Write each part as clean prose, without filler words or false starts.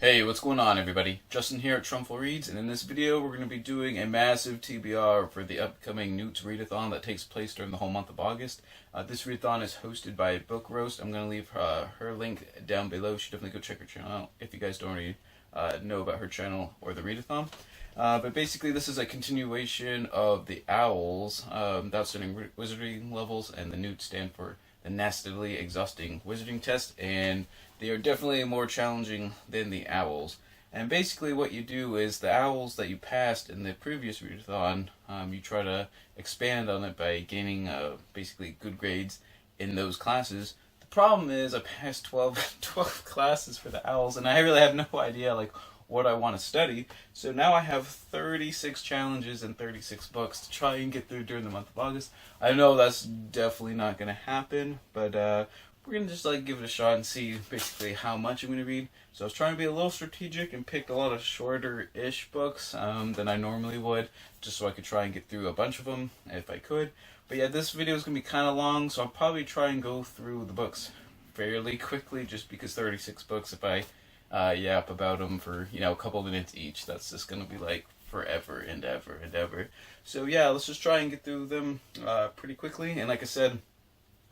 Hey, what's going on everybody? Justin here at Trumpful Reads, and in this video we're going to be doing a massive TBR for the upcoming NEWTs Readathon that takes place during the whole month of August. This readathon is hosted by Book Roast. I'm going to leave her link down below. You should definitely go check her channel out if you guys don't already know about her channel or the readathon. But basically this is a continuation of the OWLs, the Outstanding Wizarding Levels, and the NEWTs stand for the Nastily Exhausting Wizarding Test, and they are definitely more challenging than the OWLs. And basically what you do is the OWLs that you passed in the previous readathon, you try to expand on it by gaining basically good grades in those classes. The problem is I passed 12 classes for the OWLs, and I really have no idea what I want to study. So now I have 36 challenges and 36 books to try and get through during the month of August. I know that's definitely not going to happen, but we're going to just give it a shot and see basically how much I'm going to read. So I was trying to be a little strategic and picked a lot of shorter-ish books than I normally would, just so I could try and get through a bunch of them if I could. But yeah, this video is going to be kind of long, so I'll probably try and go through the books fairly quickly, just because 36 books, if I yap about them for a couple minutes each, that's just gonna be forever and ever and ever. So yeah, let's just try and get through them pretty quickly. And like I said,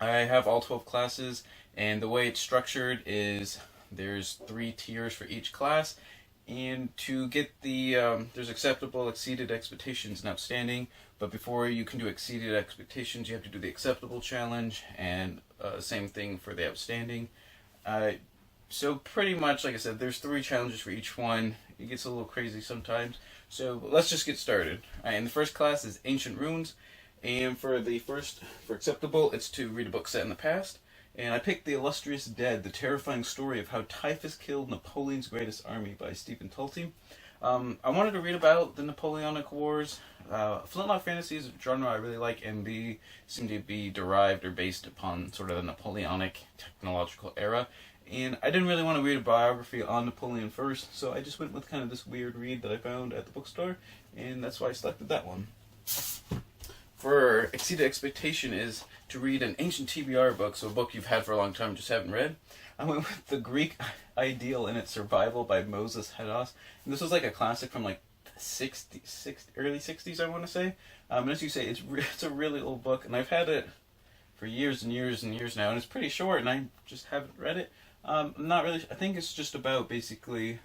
I have all 12 classes, and the way it's structured is there's 3 tiers for each class, and to get the there's acceptable, exceeded expectations, and outstanding. But before you can do exceeded expectations, you have to do the acceptable challenge, and same thing for the outstanding. So pretty much, like I said, there's 3 challenges for each one. It gets a little crazy sometimes. So let's just get started. And the first class is Ancient Runes. And for acceptable, it's to read a book set in the past. And I picked The Illustrious Dead, the terrifying story of how Typhus killed Napoleon's greatest army by Stephen Tulty. I wanted to read about the Napoleonic Wars. Flintlock fantasy is a genre I really like, and they seem to be derived or based upon sort of the Napoleonic technological era. And I didn't really want to read a biography on Napoleon first, so I just went with kind of this weird read that I found at the bookstore, and that's why I selected that one. For exceeded expectation is to read an ancient TBR book, so a book you've had for a long time just haven't read. I went with The Greek Ideal and Its Survival by Moses Hadas. And this was a classic from early 60s, I want to say. And as you say, it's a really old book, and I've had it for years and years and years now, and it's pretty short, and I just haven't read it. Not really. I think it's just about basically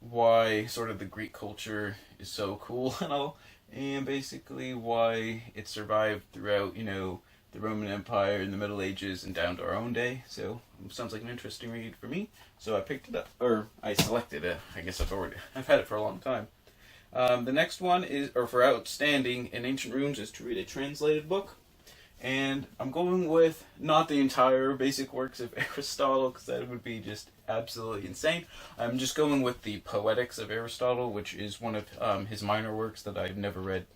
why sort of the Greek culture is so cool and all, and basically why it survived throughout, the Roman Empire in the Middle Ages and down to our own day. So it sounds like an interesting read for me. So I picked it up, or I selected it. I guess I've had it for a long time. The next one for outstanding in Ancient Runes, is to read a translated book. And I'm going with not the entire basic works of Aristotle, because that would be just absolutely insane. I'm just going with the Poetics of Aristotle, which is one of his minor works that I've never read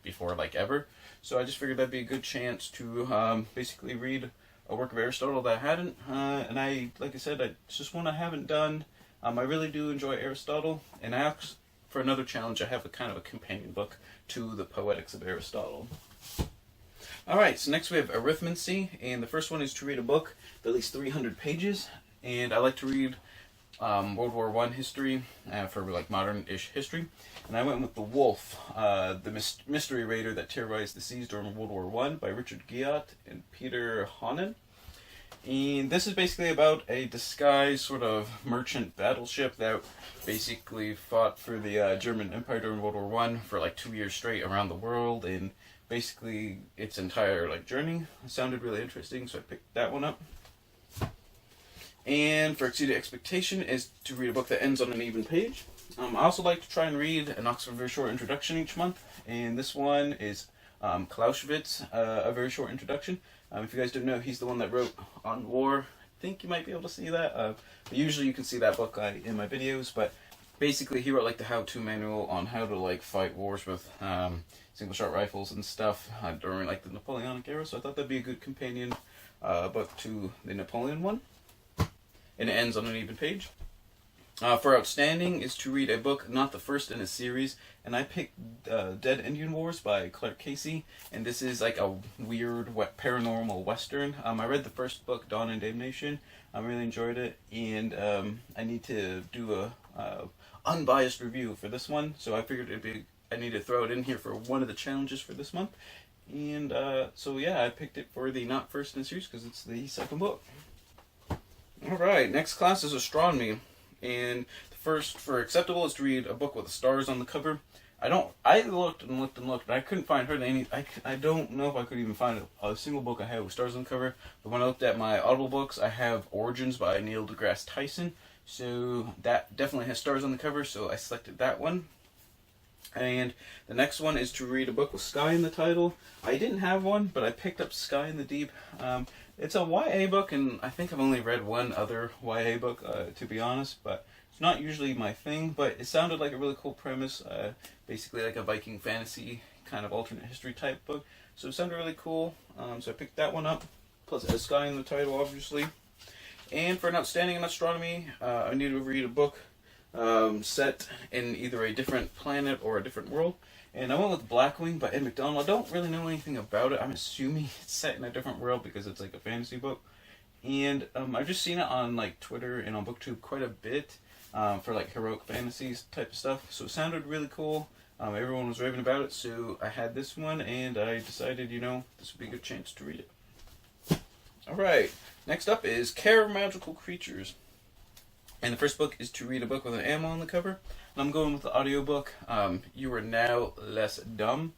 before, ever. So I just figured that'd be a good chance to basically read a work of Aristotle that I hadn't. And like I said, it's just one I haven't done. I really do enjoy Aristotle, and I asked for another challenge. I have a kind of a companion book to the Poetics of Aristotle. Alright, so next we have Arithmancy, and the first one is to read a book of at least 300 pages, and I like to read World War I history for modern-ish history, and I went with The Wolf, the mystery raider that terrorized the seas during World War I by Richard Guyot and Peter Honnen. And this is basically about a disguised sort of merchant battleship that basically fought for the German Empire during World War I for 2 years straight around the world, and basically its entire journey. It sounded really interesting, so I picked that one up. And for exceeded expectation is to read a book that ends on an even page. I also like to try and read an Oxford Very Short Introduction each month, and this one is Clausewitz, A Very Short Introduction. If you guys don't know, he's the one that wrote On War. I think you might be able to see that. Usually you can see that book in my videos, but basically he wrote the how-to manual on how to fight wars with single-shot rifles and stuff during the Napoleonic era. So I thought that'd be a good companion book to the Napoleon one. And it ends on an even page. For outstanding is to read a book, not the first in a series, and I picked Dead Indian Wars by Clark Casey, and this is like a weird paranormal western. I read the first book, Dawn and Damnation. I really enjoyed it, and I need to do a unbiased review for this one, so I figured I need to throw it in here for one of the challenges for this month. And so yeah, I picked it for the not first in a series because it's the second book. Alright, next class is astronomy. And the first for acceptable is to read a book with the stars on the cover. I looked and looked and looked, but I couldn't find hardly any. I don't know if I could even find a single book I had with stars on the cover. But when I looked at my Audible books, I have Origins by Neil deGrasse Tyson. So that definitely has stars on the cover, so I selected that one. And the next one is to read a book with Sky in the title. I didn't have one, but I picked up Sky in the Deep. It's a YA book, and I think I've only read one other YA book, to be honest, but it's not usually my thing, but it sounded like a really cool premise, basically like a Viking fantasy kind of alternate history type book, so it sounded really cool, so I picked that one up, plus it has Sky in the title, obviously. And for an outstanding in astronomy, I need to read a book set in either a different planet or a different world. And I went with Blackwing by Ed McDonald. I don't really know anything about it. I'm assuming it's set in a different world because it's like a fantasy book. And I've just seen it on like Twitter and on BookTube quite a bit for like heroic fantasies type of stuff. So it sounded really cool. Everyone was raving about it, so I had this one, and I decided, this would be a good chance to read it. Alright, next up is Care of Magical Creatures. And the first book is to read a book with an animal on the cover. And I'm going with the audiobook, You Are Now Less Dumb.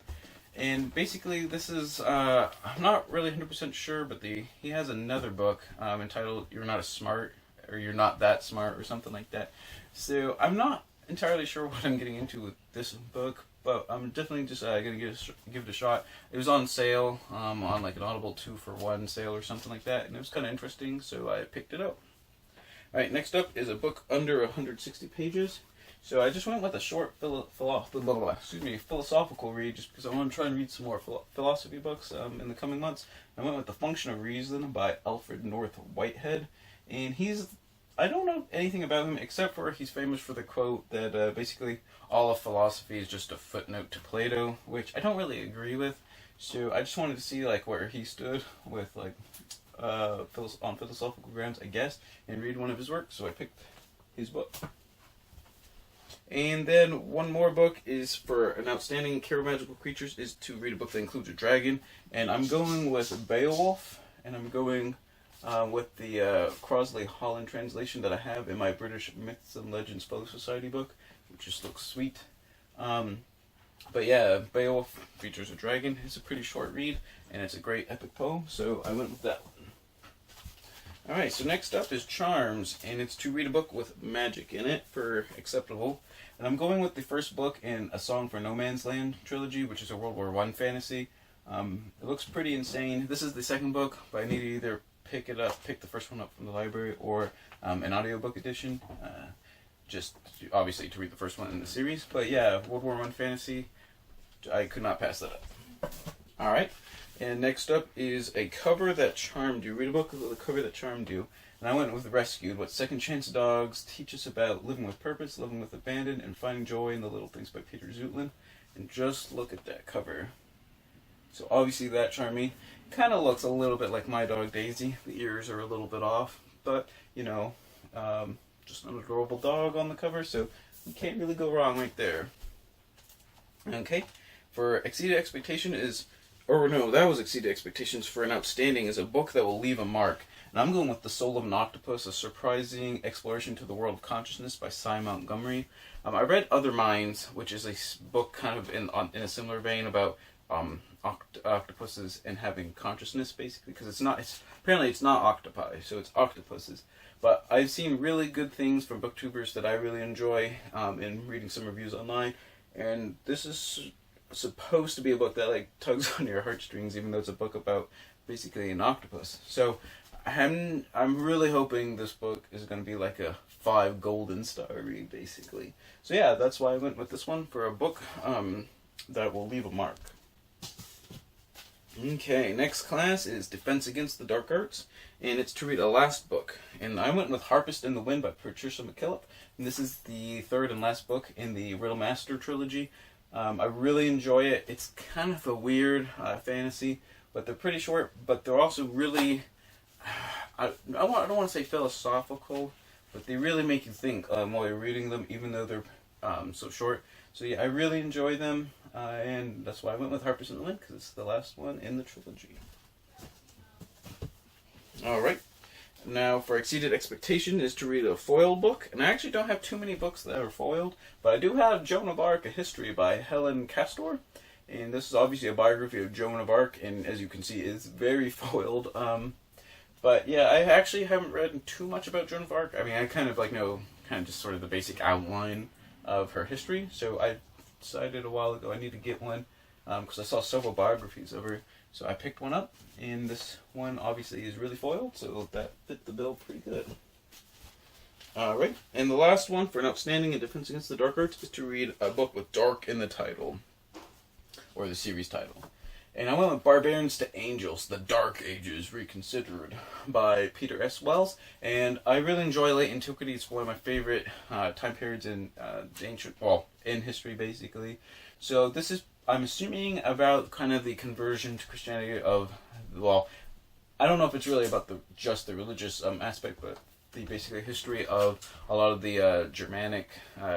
And basically this is, I'm not really 100% sure, but he has another book entitled You're Not As Smart, or You're Not That Smart, or something like that. So I'm not entirely sure what I'm getting into with this book, but I'm definitely just going to give it a shot. It was on sale on like an Audible 2-for-1 sale or something like that, and it was kind of interesting, so I picked it up. Alright, next up is a book under 160 pages. So I just went with a short philosophical read just because I want to try and read some more philosophy books in the coming months. I went with The Function of Reason by Alfred North Whitehead. And I don't know anything about him except for he's famous for the quote that basically all of philosophy is just a footnote to Plato, which I don't really agree with. So I just wanted to see like where he stood with like on philosophical grounds, I guess, and read one of his works, so I picked his book. And then one more book is for an outstanding Care of Magical Creatures is to read a book that includes a dragon, and I'm going with Beowulf, and I'm going with the Crosley Holland translation that I have in my British Myths and Legends Fellow Society book, which just looks sweet. But yeah, Beowulf features a dragon. It's a pretty short read, and it's a great epic poem, so I went with that one. Alright, so next up is Charms, and it's to read a book with magic in it for acceptable. And I'm going with the first book in A Song for No Man's Land trilogy, which is a World War I fantasy. It looks pretty insane. This is the second book, but I need to either pick the first one up from the library, or an audiobook edition, just obviously to read the first one in the series. But yeah, World War I fantasy, I could not pass that up. Alright. And next up is A Cover That Charmed You. Read a book with a cover that charmed you. And I went with Rescued, What Second Chance Dogs Teach Us About Living with Purpose, Living with Abandon, and Finding Joy in the Little Things by Peter Zutlin. And just look at that cover. So obviously that charmed me. Kind of looks a little bit like my dog Daisy. The ears are a little bit off, but just an adorable dog on the cover, so you can't really go wrong right there. Okay, for Exceeded Expectation Exceeded Expectations. For an outstanding is a book that will leave a mark. And I'm going with The Soul of an Octopus, A Surprising Exploration to the World of Consciousness by Cy Montgomery. I read Other Minds, which is a book kind of in a similar vein about octopuses and having consciousness, basically, because apparently it's not octopi, so it's octopuses. But I've seen really good things from booktubers that I really enjoy in reading some reviews online, and this is supposed to be a book that like tugs on your heartstrings, even though it's a book about basically an octopus. So I'm really hoping this book is going to be like a 5 golden star read, basically. So yeah, that's why I went with this one for a book that will leave a mark. Okay, next class is Defense Against the Dark Arts, and it's to read a last book. And I went with Harpist in the Wind by Patricia McKillop, and this is the third and last book in the Riddle Master trilogy. I really enjoy it. It's kind of a weird fantasy, but they're pretty short, but they're also really, I don't want to say philosophical, but they really make you think while you're reading them, even though they're so short. So yeah, I really enjoy them, and that's why I went with Harpist in the Wind, because it's the last one in the trilogy. Alright, now for Exceeded Expectation is to read a foiled book, and I actually don't have too many books that are foiled, but I do have Joan of Arc, A History by Helen Castor, and this is obviously a biography of Joan of Arc, and as you can see, it's very foiled. But yeah, I actually haven't read too much about Joan of Arc. I mean, I kind of know just sort of the basic outline of her history, so I decided a while ago I need to get one, because I saw several biographies of her, so I picked one up, and this one obviously is really foiled, so that fit the bill pretty good. Alright, and the last one for an outstanding in Defense Against the Dark Arts is to read a book with Dark in the title, or the series title. And I went with Barbarians to Angels, The Dark Ages Reconsidered by Peter S. Wells. And I really enjoy late antiquity. It's one of my favorite time periods in in history, basically. So this is, I'm assuming, about kind of the conversion to Christianity of, well, I don't know if it's really about just the religious aspect, but the basically history of a lot of the Germanic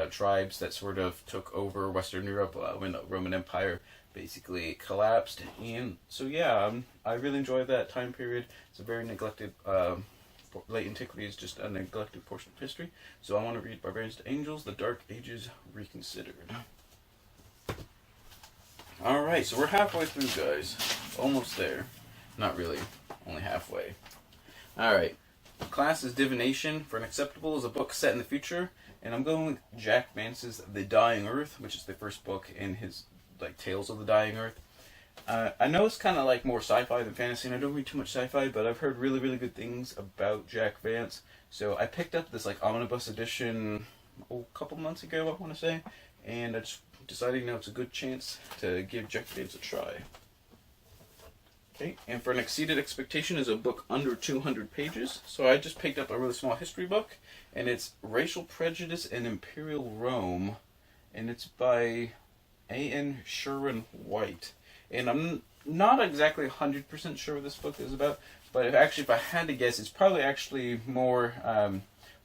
tribes that sort of took over Western Europe when the Roman Empire basically collapsed. And so yeah, I really enjoy that time period. It's a very neglected, late antiquity is just a neglected portion of history. So I want to read Barbarians to Angels, The Dark Ages Reconsidered. Alright, so we're halfway through, guys. Almost there. Not really, only halfway. Alright, class is Divination for an Acceptable is a book set in the future, and I'm going with Jack Vance's The Dying Earth, which is the first book in his Tales of the Dying Earth. I know it's kind of more sci-fi than fantasy, and I don't read too much sci-fi, but I've heard really, really good things about Jack Vance. So I picked up this omnibus edition a couple months ago, I want to say, and I just decided it's a good chance to give Jack Vance a try. Okay, and for an Exceeded Expectation is a book under 200 pages. So I just picked up a really small history book, and it's Racial Prejudice in Imperial Rome, and it's by A.N. Sherwin White. And I'm not exactly 100% sure what this book is about, but if I had to guess, it's probably actually more,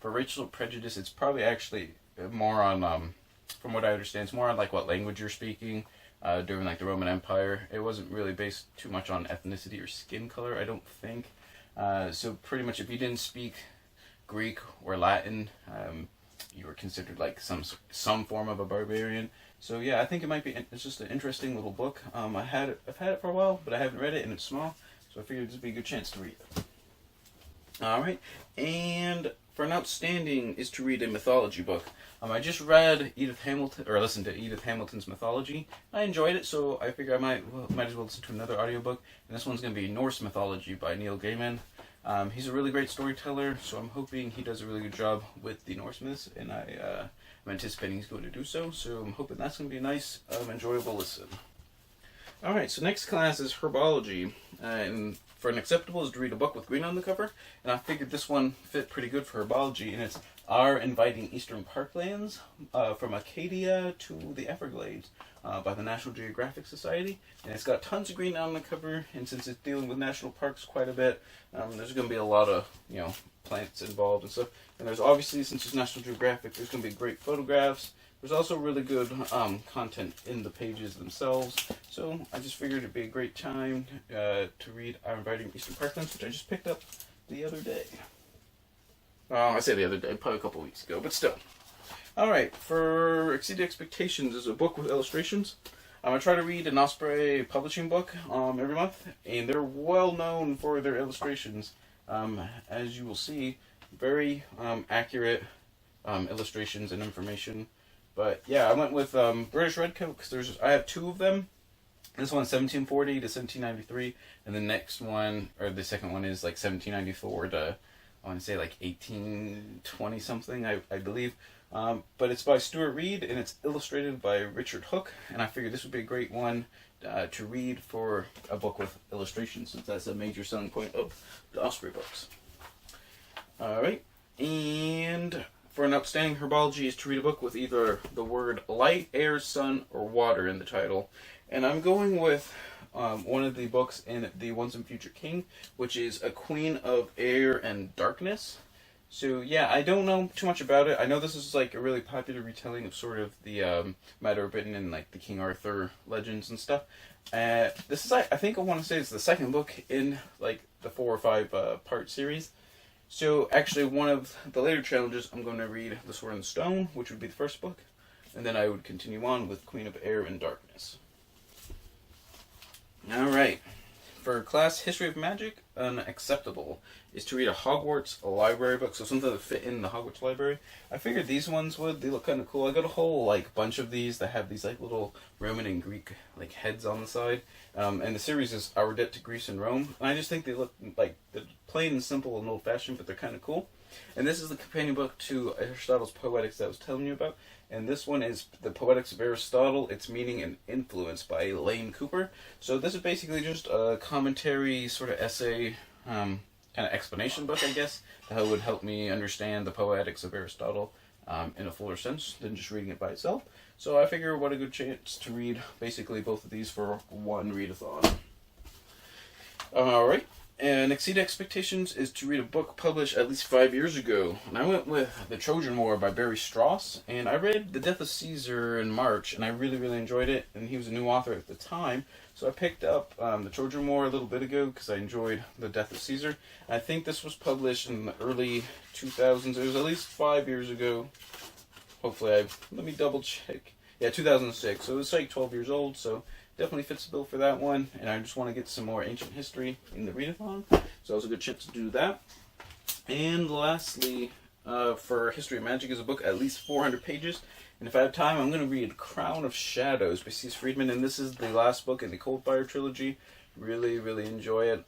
for Racial Prejudice, it's probably actually more on, from what I understand, it's more on what language you're speaking during the Roman Empire. It wasn't really based too much on ethnicity or skin color, I don't think. So pretty much if you didn't speak Greek or Latin, you were considered some form of a barbarian. So yeah, I think it's just an interesting little book. I've had it for a while, but I haven't read it, and it's small, so I figured this would be a good chance to read it. Alright, and for an outstanding is to read a mythology book. I just read listened to Edith Hamilton's mythology. I enjoyed it, so I figure I might as well listen to another audiobook, and this one's going to be Norse Mythology by Neil Gaiman. He's a really great storyteller, so I'm hoping he does a really good job with the Norse myths, and I'm anticipating he's going to do so I'm hoping that's going to be a nice, enjoyable listen. Alright, so next class is Herbology, and for an Acceptable is to read a book with green on the cover, and I figured this one fit pretty good for Herbology, and it's Our Inviting Eastern Parklands, from Acadia to the Everglades, by the National Geographic Society, and it's got tons of green on the cover, and since it's dealing with national parks quite a bit, there's going to be a lot of, plants involved and stuff, and there's obviously, since it's National Geographic, there's going to be great photographs. There's also really good content in the pages themselves, so I just figured it'd be a great time to read Our Inviting Eastern Parklands, which I just picked up the other day. I say the other day, probably a couple weeks ago, but still. Alright, for Exceeded Expectations is a book with illustrations. I try to read an Osprey publishing book every month, and they're well known for their illustrations. As you will see, very accurate illustrations and information. But yeah, I went with British Redcoat because I have two of them. This one's 1740 to 1793, and the next one, or the second one, is 1794 to, I want to say 1820 something, I believe. But it's by Stuart Reed, and it's illustrated by Richard Hook, and I figured this would be a great one to read for a book with illustrations, since that's a major selling point of the Osprey books. Alright, and for an outstanding herbology is to read a book with either the word light, air, sun, or water in the title. And I'm going with one of the books in the Once and Future King, which is A Queen of Air and Darkness. So yeah, I don't know too much about it. I know this is like a really popular retelling of sort of the matter written in like the King Arthur legends and stuff. This is, I think I want to say it's the second book in like the 4 or 5 part series. So actually one of the later challenges, I'm going to read The Sword and the Stone, which would be the first book. And then I would continue on with Queen of Air and Darkness. Alright. For class History of Magic, unacceptable is to read a Hogwarts library book, so something that fit in the Hogwarts library. I figured these ones would. They look kind of cool. I got a whole like bunch of these that have these like little Roman and Greek like heads on the side. And the series is Our Debt to Greece and Rome. And I just think they look like they're plain and simple and old-fashioned, but they're kind of cool. And this is the companion book to Aristotle's Poetics that I was telling you about. And this one is The Poetics of Aristotle, Its Meaning and Influence by Lane Cooper. So this is basically just a commentary, sort of essay, kind of explanation book, I guess, that would help me understand the Poetics of Aristotle in a fuller sense than just reading it by itself. So I figure what a good chance to read basically both of these for one readathon. Alright. And Exceed Expectations is to read a book published at least 5 years ago. And I went with The Trojan War by Barry Strauss. And I read The Death of Caesar in March, and I really, really enjoyed it. And he was a new author at the time. So I picked up The Trojan War a little bit ago because I enjoyed The Death of Caesar. I think this was published in the early 2000s. It was at least 5 years ago. Hopefully, let me double check. Yeah, 2006. So it was like 12 years old, so definitely fits the bill for that one. And I just want to get some more ancient history in the readathon, so it was a good chance to do that. And lastly, for History of Magic is a book at least 400 pages. And if I have time, I'm going to read Crown of Shadows by C.S. Friedman. And this is the last book in the Coldfire trilogy. Really, really enjoy it.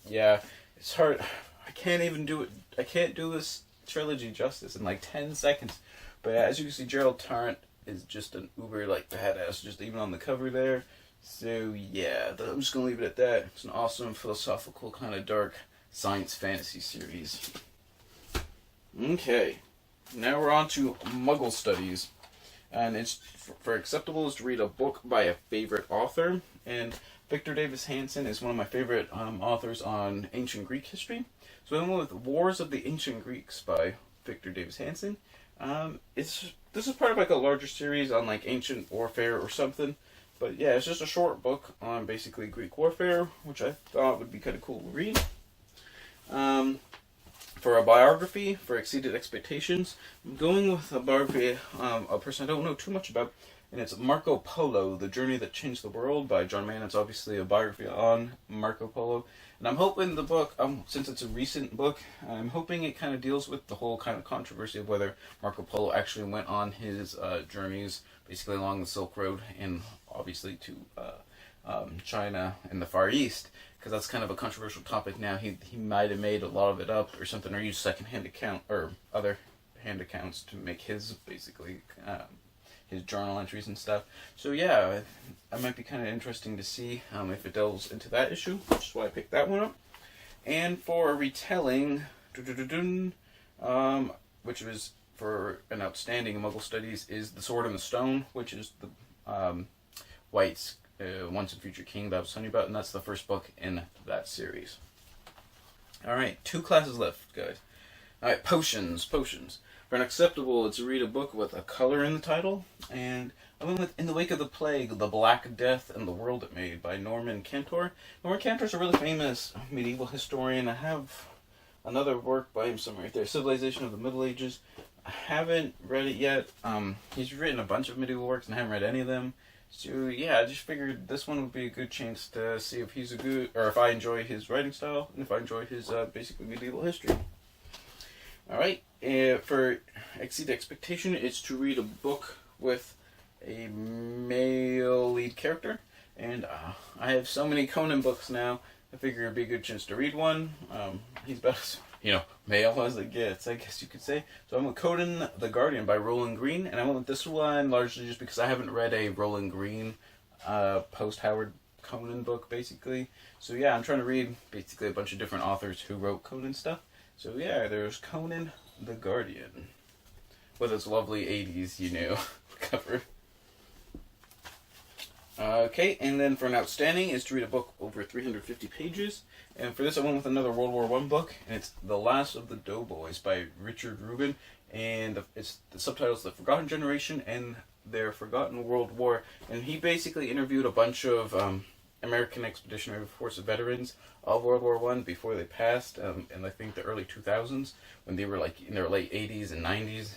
Yeah, it's hard. I can't even do it. I can't do this trilogy justice in like 10 seconds. But as you can see, Gerald Tarrant is just an uber like badass, just even on the cover there. So yeah, I'm just gonna leave it at that. It's an awesome philosophical kind of dark science fantasy series. Okay, now we're on to Muggle studies, and it's for acceptable is to read a book by a favorite author. And Victor Davis Hanson is one of my favorite authors on ancient Greek history. So I went with Wars of the Ancient Greeks by Victor Davis Hanson. This is part of like a larger series on like ancient warfare or something. But yeah, it's just a short book on basically Greek warfare, which I thought would be kind of cool to read. For a biography, for Exceeded Expectations, I'm going with a biography of a person I don't know too much about, and it's Marco Polo, The Journey That Changed the World by John Mann. It's obviously a biography on Marco Polo. And I'm hoping the book, since it's a recent book, I'm hoping it kind of deals with the whole kind of controversy of whether Marco Polo actually went on his journeys basically along the Silk Road and obviously to China and the Far East, because that's kind of a controversial topic now. He might have made a lot of it up or something, or used second-hand account or other hand accounts to make his basically his journal entries and stuff. So yeah, it might be kind of interesting to see if it delves into that issue, which is why I picked that one up. And for a retelling, which was for an outstanding Muggle studies, is The Sword and the Stone, which is the White's Once and Future King that I was telling you about, and that's the first book in that series. Alright, 2 classes left, guys. Alright, potions. For an acceptable, it's to read a book with a color in the title, and I went with In the Wake of the Plague, The Black Death and the World It Made by Norman Cantor. Norman Cantor's a really famous medieval historian. I have another work by him somewhere right there, Civilization of the Middle Ages. I haven't read it yet. He's written a bunch of medieval works and I haven't read any of them. So yeah, I just figured this one would be a good chance to see if he's a good, or if I enjoy his writing style, and if I enjoy his basically medieval history. Alright, for Exceed Expectation, it's to read a book with a male lead character. And I have so many Conan books now, I figure it'd be a good chance to read one. He's about as, male as it gets, I guess you could say. So I'm with Conan the Guardian by Roland Green, and I went with this one largely just because I haven't read a Roland Green post-Howard Conan book, basically. So yeah, I'm trying to read basically a bunch of different authors who wrote Conan stuff. So yeah, there's Conan the Guardian with its lovely 80s, cover. Okay, and then for an outstanding is to read a book over 350 pages. And for this, I went with another World War I book, and it's The Last of the Doughboys by Richard Rubin. And the subtitle's The Forgotten Generation and Their Forgotten World War. And he basically interviewed a bunch of American Expeditionary Force veterans of World War I before they passed in I think the early 2000s when they were like in their late 80s and 90s.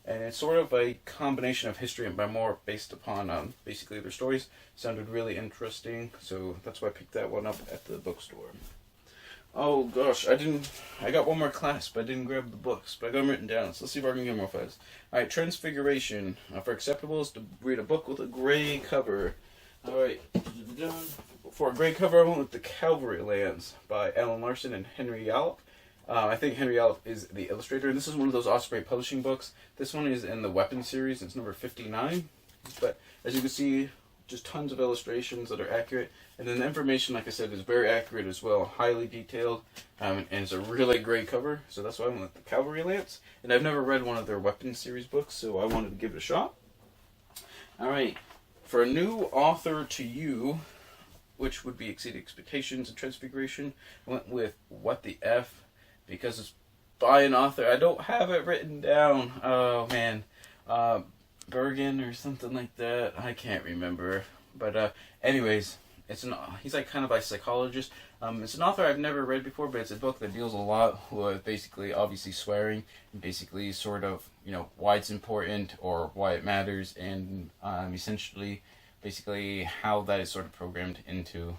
And it's sort of a combination of history and memoir based upon basically their stories. Sounded really interesting, so that's why I picked that one up at the bookstore. Oh gosh, I got one more class, but I didn't grab the books, but I got them written down, so let's see if I can get more fast. Alright, Transfiguration. For acceptable is to read a book with a gray cover. Alright, for a gray cover, I went with The Cavalry Lands by Alan Larson and Henry Yallop. I think Henry Yallop is the illustrator, and this is one of those Osprey Publishing books. This one is in the Weapon series, it's number 59. But as you can see, just tons of illustrations that are accurate. And then the information, like I said, is very accurate as well, highly detailed, and it's a really great cover. So that's why I went with The Cavalry Lance. And I've never read one of their Weapon series books, so I wanted to give it a shot. Alright, for a new author to you, which would be Exceeding Expectations and Transfiguration, I went with What the F, because it's by an author. I don't have it written down. Oh man, Bergen or something like that. I can't remember. But anyways, he's like kind of a psychologist. It's an author I've never read before, but it's a book that deals a lot with basically obviously swearing and basically sort of why it's important or why it matters, and essentially basically how that is sort of programmed into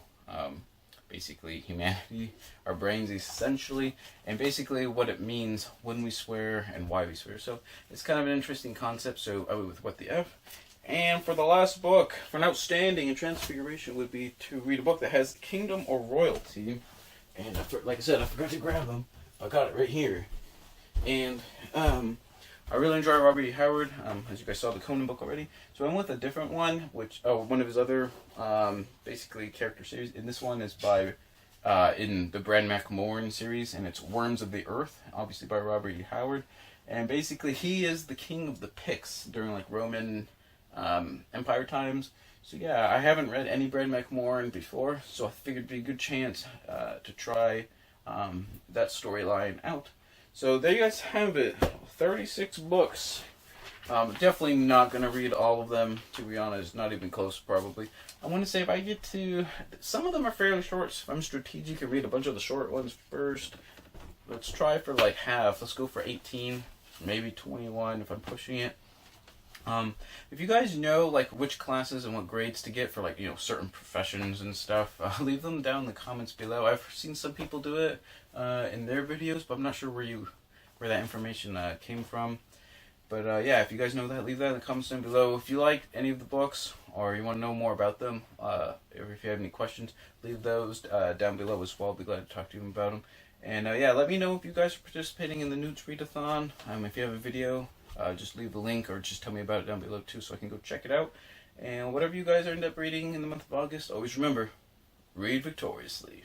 basically humanity, our brains essentially, and basically what it means when we swear and why we swear. So it's kind of an interesting concept, so I went with What the F. And for the last book, for an outstanding in Transfiguration, would be to read a book that has Kingdom or Royalty. And like I said, I forgot to grab them. I got it right here. And I really enjoy Robert E. Howard. As you guys saw the Conan book already. So I went with a different one, which one of his other basically character series. And this one is by in the Bran McMorn series, and it's Worms of the Earth, obviously by Robert E. Howard. And basically he is the king of the Picts during like Roman Empire times. So yeah, I haven't read any Bran McMorn before, so I figured it'd be a good chance to try that storyline out. So there you guys have it, 36 books. Definitely not going to read all of them, to be honest, not even close probably. I want to say if I get to, some of them are fairly short, so if I'm strategic and read a bunch of the short ones first. Let's try for like half, let's go for 18, maybe 21 if I'm pushing it. If you guys know like which classes and what grades to get for like certain professions and stuff, leave them down in the comments below. I've seen some people do it in their videos, but I'm not sure where that information came from. But yeah, if you guys know that, leave that in the comments down below. If you like any of the books or you want to know more about them, or if you have any questions, leave those down below as well. I'll be glad to talk to you about them. And yeah, let me know if you guys are participating in the NEWTs Readathon. If you have a video, just leave the link or just tell me about it down below too so I can go check it out. And whatever you guys end up reading in the month of August, always remember, read victoriously.